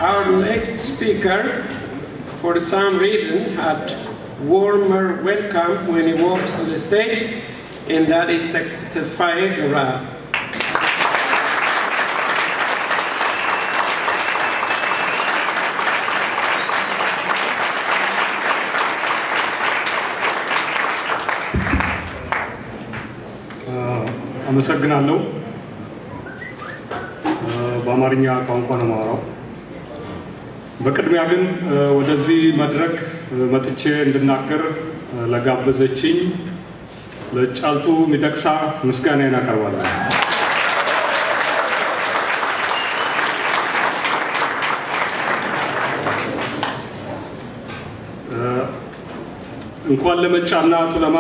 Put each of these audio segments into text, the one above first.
Our next speaker, for some reason, had warmer welcome when he walked to the stage, and that is Tesfaye Garab. አመሰግናለሁ በአማርኛ ቋንቋ ነው ማወራው በቅድሚያ ግን ወደዚህ መድረክ መጥቼ እንድናገር ለጋበዘችኝ ለጫልቱ ሚደቅሳ ምስጋናዬን አቀርባለሁ እንኳን ለመጫና ቱለማ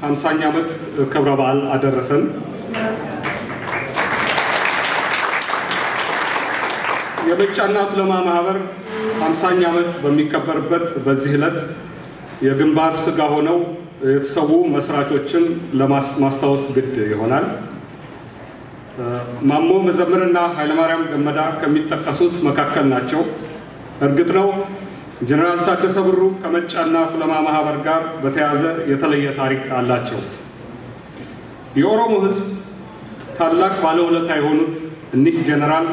50ኛ ዓመት ክብረ በዓል አደረሰን የመጫና ቱለማ ማህበር 50ኛ ዓመት በሚከበርበት በዚህ ዕለት የግንባር ስጋ ሆነው የተሰዉ መስራቾችን ለማስታወስ ግድ ይሆናል ማሞ መዘምርና ኃይለማርያም ገመዳ ከሚጠቀሱት መካከል ናቸው እርግጥ ነው ጀነራል ታደሰ ብሩ ከመጫና ቱለማ ማህበር ጋር በተያያዘ የተለየ ታሪክ አላቸው የኦሮሞ ህዝብ ታላቅ ባለውለታ የሆኑት እኒህ ጀነራል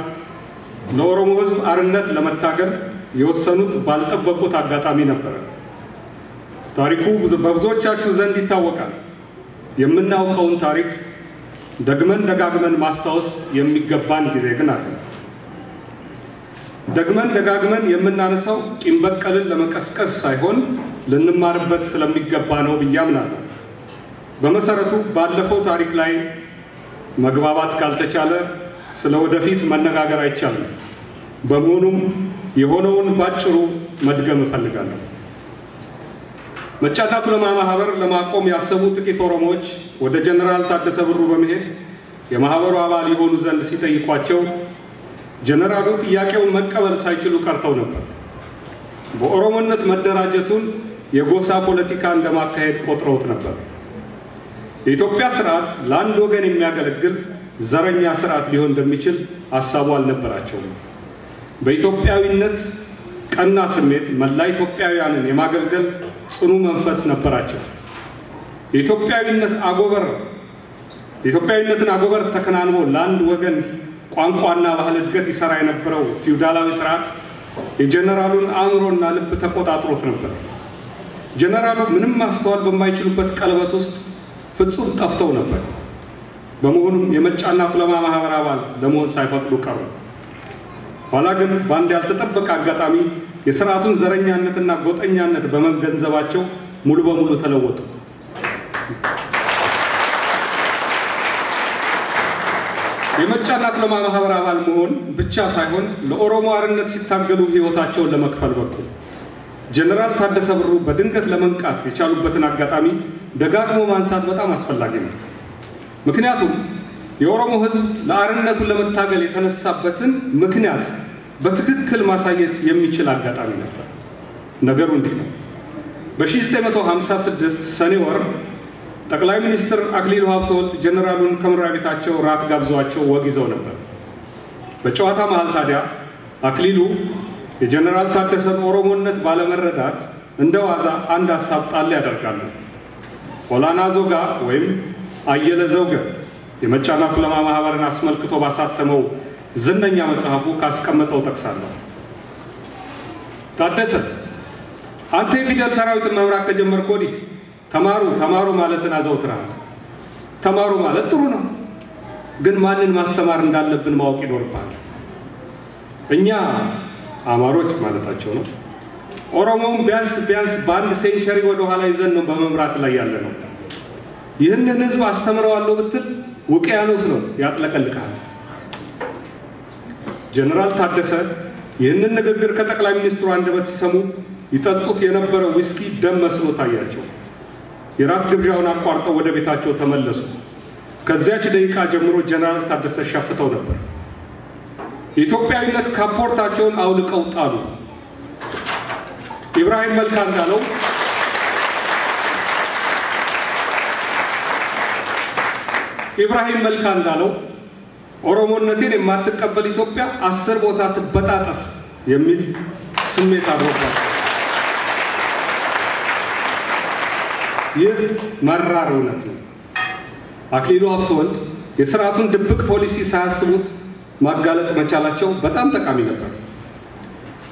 ለኦሮሞ ህዝብ አርነት ለመታገል የወሰኑት ባልጠበቁት አጋጣሚ ነበር ታሪኩ በብዙዎቻችሁ ዘንድ ይታወቃል የምናውቀውን ታሪክ ደግመን ደጋግመን ማስታወስ የሚገባን ጊዜ ግን አለ ደግመን ደጋግመን የምናነሳው ቂም በቀልን ለመቀስቀስ ሳይሆን ለንማርበት ስለሚገባ ነው ብያምናለሁ በመሰረቱ ባለፈው ታሪክ ላይ መግባባት ካልተቻለ ስለወደፊት መነጋገር አይቻልም በመሆኑም የሆነውን ባጭሩ መድገም እፈልጋለሁ መጫና ቱለማ ማህበር ለማቆም ያሰቡ ጥቂት ኦሮሞዎች ወደ ጀነራል ታደሰ ብሩ በመሄድ የማህበሩ አባል ይሆኑ ዘንድ ሲጠይቋቸው ጀነራሉ ጥያቄውን መቀበል ሳይችሉ ቀርተው ነበር በኦሮሞነት መደራጀቱን የጎሳ ፖለቲካ እንደማካሄድ ቆጥረውት ነበር የኢትዮጵያ ስርዓት ለአንድ ወገን የሚያገለግል ዘረኛ ስርዓት ሊሆን እንደሚችል ሐሳቡ አልነበራቸውም በኢትዮጵያዊነት ቀና ስሜት መላ ኢትዮጵያውያንን የማገልገል ጽኑ መንፈስ ነበራቸው የኢትዮጵያዊነትን አጎበር ተከናንቦ ለአንድ ወገን ቋንቋና ባህል እድገት ይሰራ የነበረው ፊውዳላዊ ስርዓት የጀነራሉን አእምሮና ልብ ተቆጣጥሮት ነበር ጀነራሉ ምንም ማስተዋል በማይችሉበት ቀለበት ውስጥ ፍጹም ጠፍተው ነበር በመሆኑም የመጫና ቱለማ ማህበር አባል ለመሆን ሳይፈቅዱ ቀሩ ኋላ ግን ባንድ ያልተጠበቀ አጋጣሚ የሥርዓቱን ዘረኛነትና ጎጠኛነት በመገንዘባቸው ሙሉ በሙሉ ተለወጡ የመጫና ቱለማ ማህበር አባል መሆን ብቻ ሳይሆን ለኦሮሞ አርነት ሲታገሉ ህይወታቸውን ለመክፈል በቁ ጀነራል ታደሰ ብሩ በድንገት ለመንቃት የቻሉበትን አጋጣሚ ደጋግሞ ማንሳት በጣም አስፈላጊ ነው ምክንያቱም የኦሮሞ ህዝብ ለአርነቱ ለመታገል የተነሳበትን ምክንያት በትክክል ማሳየት የሚችል አጋጣሚ ነበር ነገሩ እንዲህ ነው በ1956 ሰኔ ወር ጠቅላይ ሚኒስትር አክሊሉ ሀብተወልድ ጀነራሉን ከመኖሪያ ቤታቸው ራት ጋብዘዋቸው ወግ ይዘው ነበር በጨዋታ መሃል ታዲያ አክሊሉ የጀነራል ታደሰን ኦሮሞነት ባለመረዳት እንደዋዛ አንድ ሐሳብ ጣል ያደርጋሉ ኦላና ዞጋ ወይም አየለ ዘውገ የመጫና ቱለማ ማህበርን አስመልክቶ ባሳተመው ዝነኛ መጽሐፉ ካስቀመጠው ጠቅሳለሁ ታደሰ አንተ የፊደል ሰራዊትን መምራት ከጀመርክ ወዲህ ተማሩ ማለትን አዘውትራል ተማሩ ማለት ጥሩ ነው ግን ማንን ማስተማር እንዳለብን ማወቅ ይኖርባል እኛ አማሮች ማለታቸው ነው ኦሮሞም ቢያንስ በአንድ ሴንቸሪ ወደ ኋላ ይዘን ነው በመምራት ላይ ያለ ነው ይህንን ህዝብ አስተምረዋለሁ ብትል ውቅያኖስ ነው ያጥለቀልቃል ጀነራል ታደሰ ይህንን ንግግር ከጠቅላይ ሚኒስትሩ አንደበት ሲሰሙ ይጠጡት የነበረው ዊስኪ ደም መስሎ ታያቸው የራት ግብዣውን አቋርጠው ወደ ቤታቸው ተመለሱ ከዚያች ደቂቃ ጀምሮ ጀነራል ታደሰ ሸፍተው ነበር የኢትዮጵያዊነት ካፖርታቸውን አውልቀው ጣሉ ኢብራሂም መልካ እንዳለው ኢብራሂም መልካ እንዳለው ኦሮሞነቴን የማትቀበል ኢትዮጵያ 10 ቦታ ትበጣጣስ የሚል ስሜት አድሮባቸው ይህ መራር እውነት ነው። አክሊሉ ሀብተወልድ የሥርዓቱን ድብቅ ፖሊሲ ሳያስቡት ማጋለጥ መቻላቸው በጣም ጠቃሚ ነበር።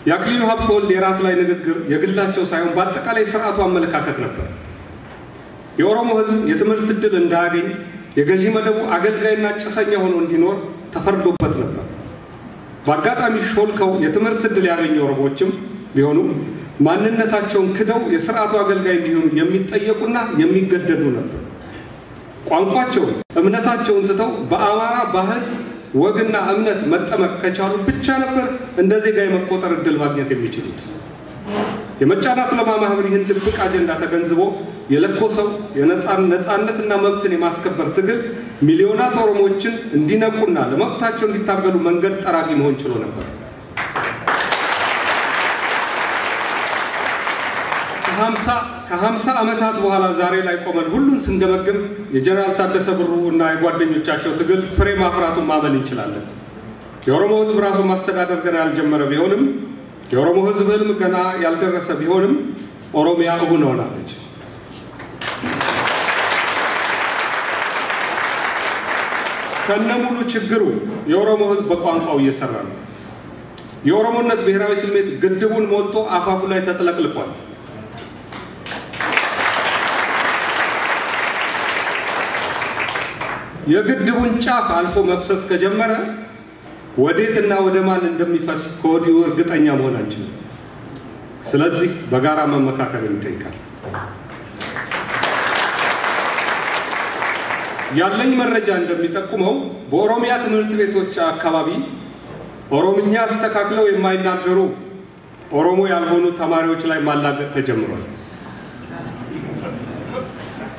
የአክሊሉ ሀብተወልድ የራት ላይ ንግግር የግላቸው ሳይሆን በአጠቃላይ ሥርዓቱ አመለካከት ነበር። የኦሮሞ ሕዝብ የትምህርት ዕድል እንዳያገኝ የገዢ መደቡ አገልጋይና ጭሰኛ ሆኖ እንዲኖር ተፈርዶበት ነበር። በአጋጣሚ ሾልከው የትምህርት ዕድል ያገኙ ኦሮሞዎችም ቢሆኑ ማንነታቸውን ክደው የሥርዓቱ አገልጋይ እንዲሆኑ የሚጠየቁና የሚገደዱ ነበር። ቋንቋቸውን እምነታቸውን ትተው በአማራ ባህል ወግና እምነት መጠመቅ ከቻሉ ብቻ ነበር እንደ ዜጋ የመቆጠር ዕድል ማግኘት የሚችሉት። የመጫናት ለማ ማህበር ይህን ድብቅ አጀንዳ ተገንዝቦ የለኮሰው የነጻነትና መብትን የማስከበር ትግል ሚሊዮናት ኦሮሞዎችን እንዲነቁና ለመብታቸው እንዲታገሉ መንገድ ጠራጊ መሆን ችሎ ነበር። ከ50 ዓመታት በኋላ ዛሬ ላይ ቆመን ሁሉን ስንገመግም የጀነራል ታደሰ ብሩ እና የጓደኞቻቸው ትግል ፍሬ ማፍራቱን ማመን እንችላለን። የኦሮሞ ሕዝብ ራሱን ማስተዳደር ገና ያልጀመረ ቢሆንም የኦሮሞ ሕዝብ ህልም ገና ያልደረሰ ቢሆንም ኦሮሚያ እውን ሆናለች። ከነሙሉ ችግሩ የኦሮሞ ሕዝብ በቋንቋው እየሰራ ነው። የኦሮሞነት ብሔራዊ ስሜት ግድቡን ሞልቶ አፋፉ ላይ ተጥለቅልቋል። የግድቡን ጫፍ አልፎ መፍሰስ ከጀመረ ወዴትና ወደ ማን እንደሚፈስ ከወዲሁ እርግጠኛ መሆን አንችልም። ስለዚህ በጋራ መመካከር ይጠይቃል። ያለኝ መረጃ እንደሚጠቁመው በኦሮሚያ ትምህርት ቤቶች አካባቢ ኦሮምኛ አስተካክለው የማይናገሩ ኦሮሞ ያልሆኑ ተማሪዎች ላይ ማላገጥ ተጀምሯል።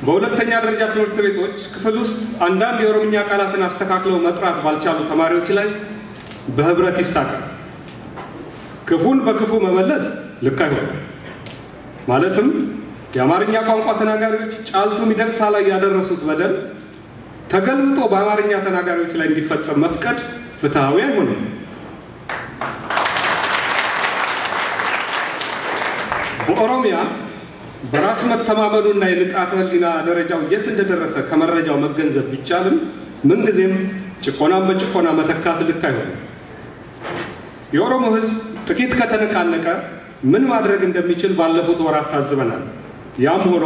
በሁለተኛ ደረጃ ትምህርት ቤቶች ክፍል ውስጥ አንዳንድ የኦሮምኛ ቃላትን አስተካክለው መጥራት ባልቻሉ ተማሪዎች ላይ በህብረት ይሳቃል። ክፉን በክፉ መመለስ ልክ አይሆንም። ማለትም የአማርኛ ቋንቋ ተናጋሪዎች ጫልቱ ሚደቅሳ ላይ ያደረሱት በደል ተገልብጦ በአማርኛ ተናጋሪዎች ላይ እንዲፈጸም መፍቀድ ፍትሃዊ አይሆንም። በኦሮሚያ በራስ መተማመኑና የንቃተ ህሊና ደረጃው የት እንደደረሰ ከመረጃው መገንዘብ ቢቻልም ምንጊዜም ጭቆናን በጭቆና መተካት ልክ አይሆንም። የኦሮሞ ህዝብ ጥቂት ከተነቃነቀ ምን ማድረግ እንደሚችል ባለፉት ወራት ታዝበናል። ያም ሆኖ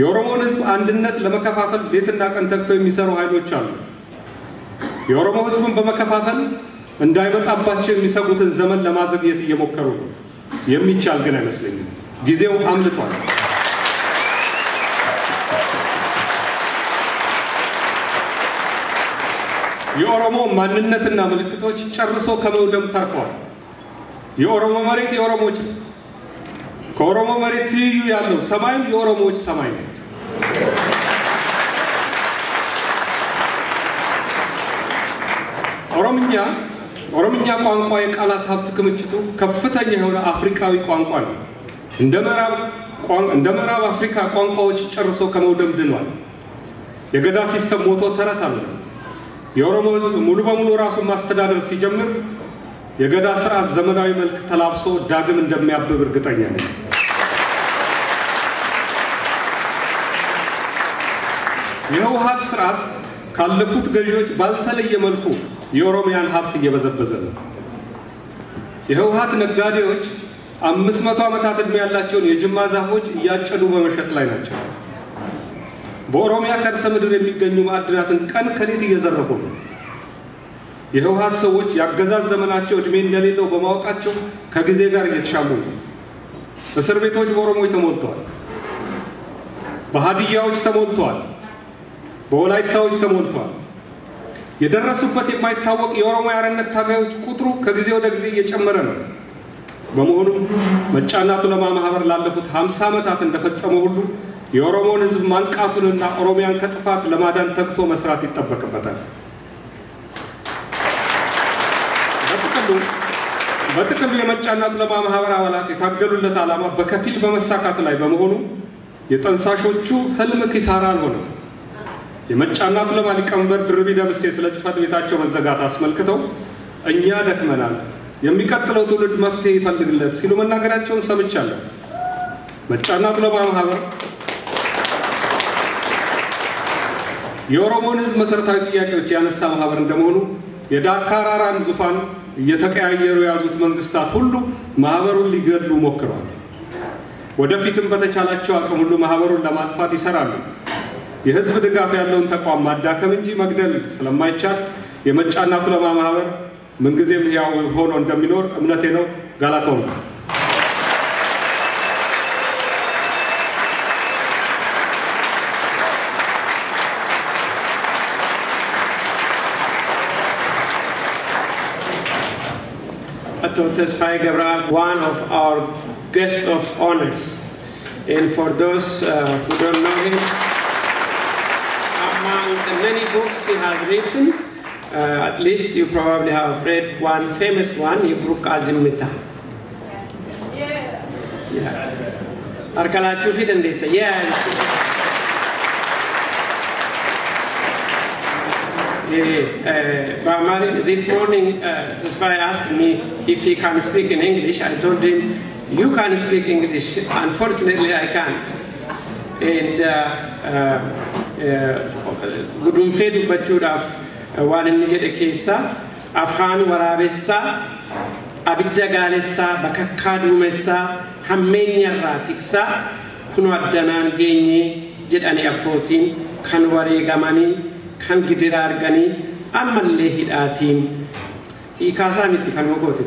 የኦሮሞን ህዝብ አንድነት ለመከፋፈል ሌትና ቀን ተግተው የሚሰሩ ኃይሎች አሉ። የኦሮሞ ህዝብን በመከፋፈል እንዳይመጣባቸው የሚሰጉትን ዘመን ለማዘግየት እየሞከሩ ነው። የሚቻል ግን አይመስለኝም። ጊዜው አምልጧል። የኦሮሞ ማንነትና ምልክቶች ጨርሶ ከመውደም ተርፈዋል። የኦሮሞ መሬት የኦሮሞዎች ነው። ከኦሮሞ መሬት ትይዩ ያለው ሰማይም የኦሮሞዎች ሰማይ ነው። ኦሮምኛ ቋንቋ የቃላት ሀብት ክምችቱ ከፍተኛ የሆነ አፍሪካዊ ቋንቋ ነው። እንደ ምዕራብ አፍሪካ ቋንቋዎች ጨርሶ ከመውደም ድኗል። የገዳ ሲስተም ሞቶ ተረት አለ። የኦሮሞ ህዝብ ሙሉ በሙሉ ራሱን ማስተዳደር ሲጀምር የገዳ ስርዓት ዘመናዊ መልክ ተላብሶ ዳግም እንደሚያብብ እርግጠኛ ነኝ። የህወሓት ስርዓት ካለፉት ገዢዎች ባልተለየ መልኩ የኦሮሚያን ሀብት እየበዘበዘ ነው። የህወሓት ነጋዴዎች 500 ዓመታት ዕድሜ ያላቸውን የጅማ ዛፎች እያጨዱ በመሸጥ ላይ ናቸው። በኦሮሚያ ከርሰ ምድር የሚገኙ ማዕድናትን ቀን ከሌት እየዘረፉ ነው። የህወሓት ሰዎች ያገዛዝ ዘመናቸው ዕድሜ እንደሌለው በማወቃቸው ከጊዜ ጋር እየተሻሙ ነው። እስር ቤቶች በኦሮሞዎች ተሞልተዋል። በሃዲያዎች ተሞልተዋል። በወላይታዎች ተሞልተዋል። የደረሱበት የማይታወቅ የኦሮሞ ያረነት ታጋዮች ቁጥሩ ከጊዜ ወደ ጊዜ እየጨመረ ነው። በመሆኑም መጫናቱ ለማ ማህበር ላለፉት 50 ዓመታት እንደፈጸመው ሁሉ የኦሮሞን ህዝብ ማንቃቱንና ኦሮሚያን ከጥፋት ለማዳን ተግቶ መስራት ይጠበቅበታል። በጥቅሉ የመጫናቱ ለማ ማህበር አባላት የታገሉለት ዓላማ በከፊል በመሳካት ላይ በመሆኑ የጠንሳሾቹ ህልም ኪሳራ አልሆነም። የመጫናቱ ለማሊቀመንበር ድርቢ ደምሴ ስለ ጽፈት ቤታቸው መዘጋት አስመልክተው እኛ ደክመናል የሚቀጥለው ትውልድ መፍትሄ ይፈልግለት ሲሉ መናገራቸውን ሰምቻለሁ። መጫናቱ ለማህበር የኦሮሞን ህዝብ መሰረታዊ ጥያቄዎች ያነሳ ማህበር እንደመሆኑ የዳካራራን ዙፋን እየተቀያየሩ ያዙት መንግስታት ሁሉ ማህበሩን ሊገድሉ ሞክረዋል። ወደፊትም በተቻላቸው አቅም ሁሉ ማህበሩን ለማጥፋት ይሰራሉ። የህዝብ ድጋፍ ያለውን ተቋም ማዳከም እንጂ መግደል ስለማይቻል የመጫናቱ ለማህበር ምንጊዜም ያው ሆኖ እንደሚኖር እምነቴ ነው። ጋላቶን Ato Tesfaye Gabral, one of our guests of honors. And for those who don't know him, among the many books he has written, at least you probably have read one famous one, Ibruk Azimita. Yeah. Arkala Chufi and they say, yeah. This morning, Tesfaye asked me if he can speak in English. I told him, you can speak English. Unfortunately, I can't. And gudunfee dubbachuudhaaf waan inni jedhe keessa afaan waraabessaa abidda gaalessaa bakakkaa duumessaa hammeenyarraa tiksaa kunoo addanaan geenyee jedhani abbootiin kan wareegamanii kan gidira arganii ammallee hidhaatiin hiikaasaa miti kan mogoote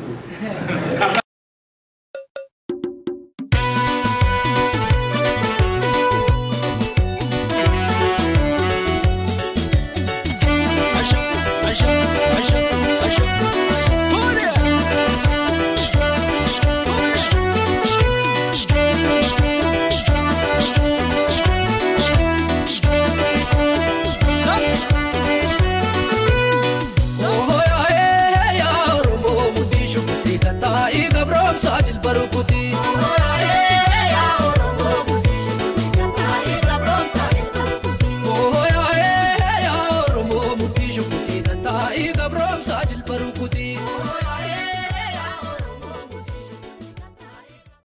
Gabrom Sajil